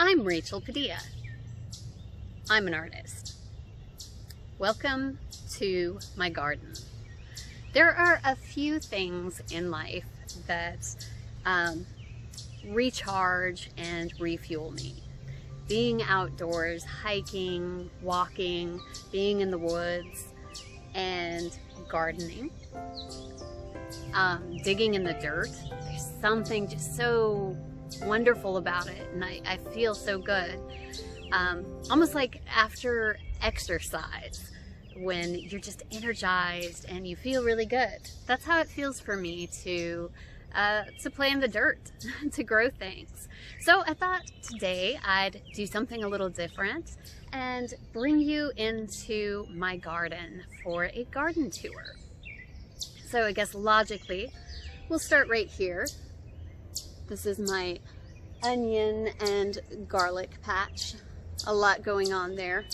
I'm Rachel Padilla. I'm an artist. Welcome to my garden. There are a few things in life that recharge and refuel me. Being outdoors, hiking, walking, being in the woods, and gardening. Digging in the dirt. There's something just so wonderful about it, and I feel so good. Almost like after exercise, when you're just energized and you feel really good. That's how it feels for me to play in the dirt, to grow things. So I thought today I'd do something a little different and bring you into my garden for a garden tour. So I guess logically, we'll start right here. This is my onion and garlic patch. A lot going on there.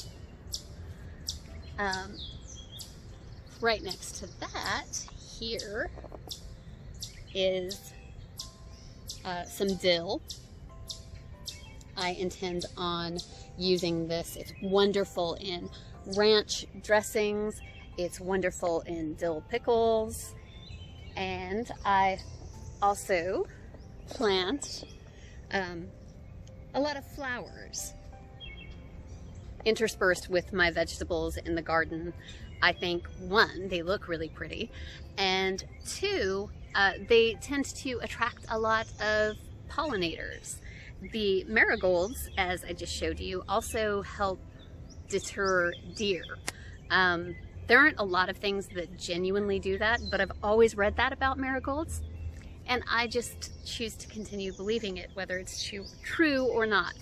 Right next to that, here is some dill. I intend on using this. It's wonderful in ranch dressings. It's wonderful in dill pickles. And I also plant a lot of flowers interspersed with my vegetables in the garden. I think, one, they look really pretty, and two, they tend to attract a lot of pollinators. The marigolds, as I just showed you, also help deter deer. There aren't a lot of things that genuinely do that, but I've always read that about marigolds, and I just choose to continue believing it, whether it's true or not.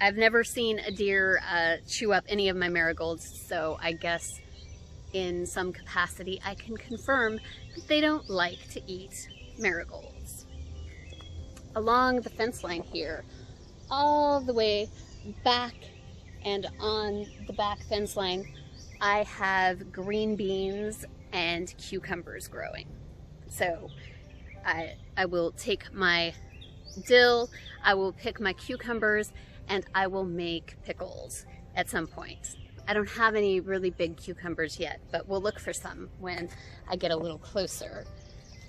I've never seen a deer chew up any of my marigolds, so I guess in some capacity I can confirm that they don't like to eat marigolds. Along the fence line here, all the way back and on the back fence line, I have green beans and cucumbers growing. So I will take my dill, I will pick my cucumbers, and I will make pickles at some point. I don't have any really big cucumbers yet, but we'll look for some when I get a little closer.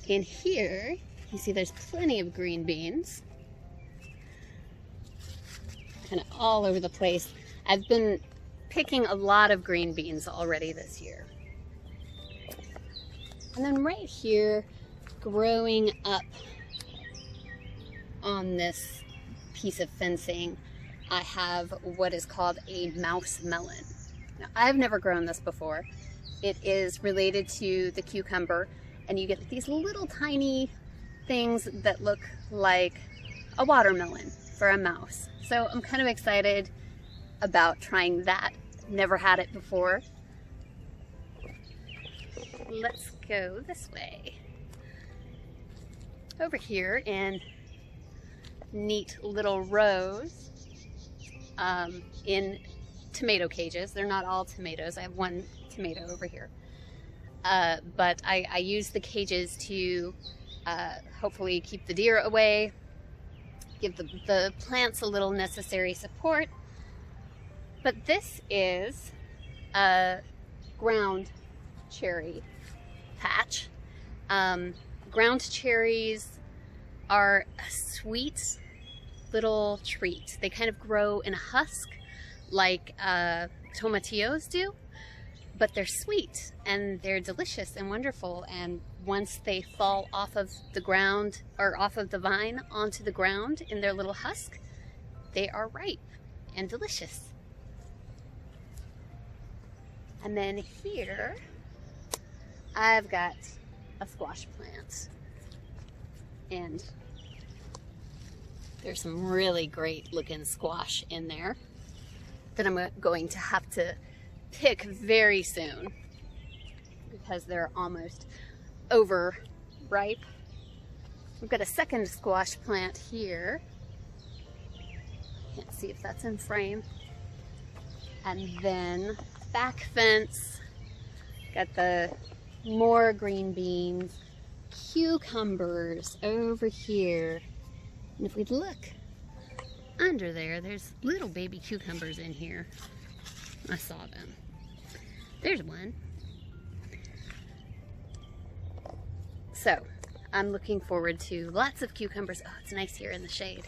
In here, you see there's plenty of green beans. Kind of all over the place. I've been picking a lot of green beans already this year. And then right here, growing up on this piece of fencing, I have what is called a mouse melon. Now, I've never grown this before. It is related to the cucumber, and you get these little tiny things that look like a watermelon for a mouse. So I'm kind of excited about trying that. Never had it before. Let's go this way. Over here in neat little rows in tomato cages. They're not all tomatoes. I have one tomato over here. But I use the cages to hopefully keep the deer away, give the plants a little necessary support. But this is a ground cherry patch. Ground cherries are a sweet little treat. They kind of grow in a husk like tomatillos do, but they're sweet and they're delicious and wonderful. And once they fall off of the ground or off of the vine onto the ground in their little husk, they are ripe and delicious. And then here, I've got a squash plant, and there's some really great looking squash in there that I'm going to have to pick very soon because they're almost overripe. We've got a second squash plant here. Can't see if that's in frame. And then back fence, got the more green beans, cucumbers over here. And if we look under there, there's little baby cucumbers in here. I saw them. There's one. So, I'm looking forward to lots of cucumbers. Oh, it's nice here in the shade.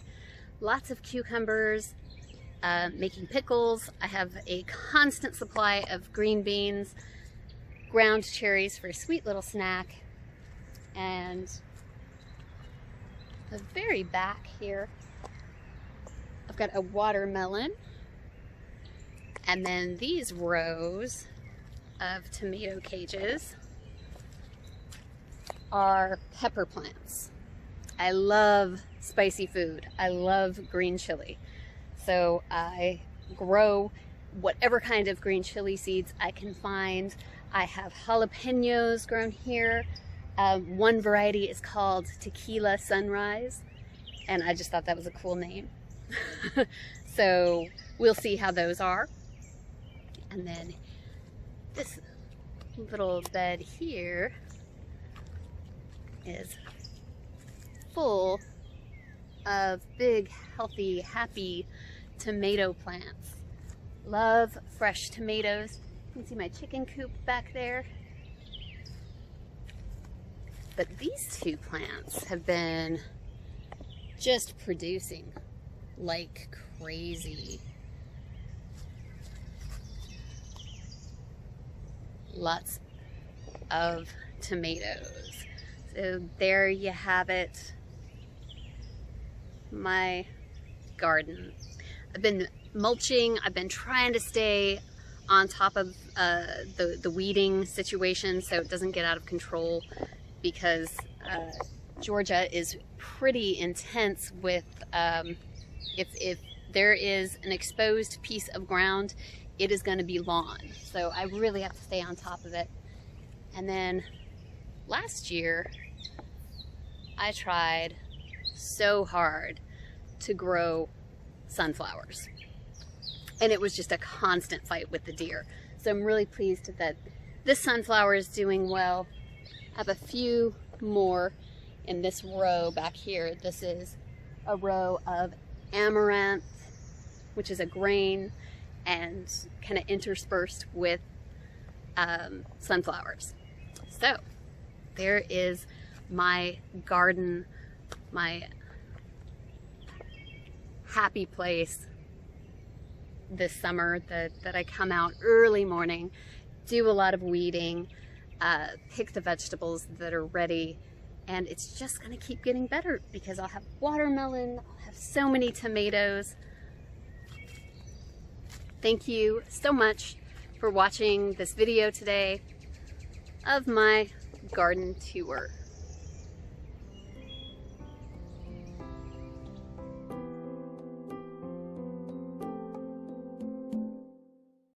Lots of cucumbers, making pickles. I have a constant supply of green beans, ground cherries for a sweet little snack, and the very back here, I've got a watermelon, and then these rows of tomato cages are pepper plants. I love spicy food. I love green chili. So I grow whatever kind of green chili seeds I can find. I have jalapenos grown here. One variety is called Tequila Sunrise, and I just thought that was a cool name. So we'll see how those are. And then this little bed here is full of big, healthy, happy tomato plants. Love fresh tomatoes. You can see my chicken coop back there. But these two plants have been just producing like crazy. Lots of tomatoes. So there you have it, my garden. I've been mulching. I've been trying to stay on top of the weeding situation so it doesn't get out of control, because Georgia is pretty intense with, if there is an exposed piece of ground, it is going to be lawn. So I really have to stay on top of it. And then last year, I tried so hard to grow sunflowers, and it was just a constant fight with the deer. So I'm really pleased that this sunflower is doing well. I have a few more in this row back here. This is a row of amaranth, which is a grain, and kind of interspersed with sunflowers. So there is my garden, my happy place this summer that I come out early morning, do a lot of weeding, pick the vegetables that are ready, and it's just gonna keep getting better because I'll have watermelon, I'll have so many tomatoes. Thank you so much for watching this video today of my garden tour.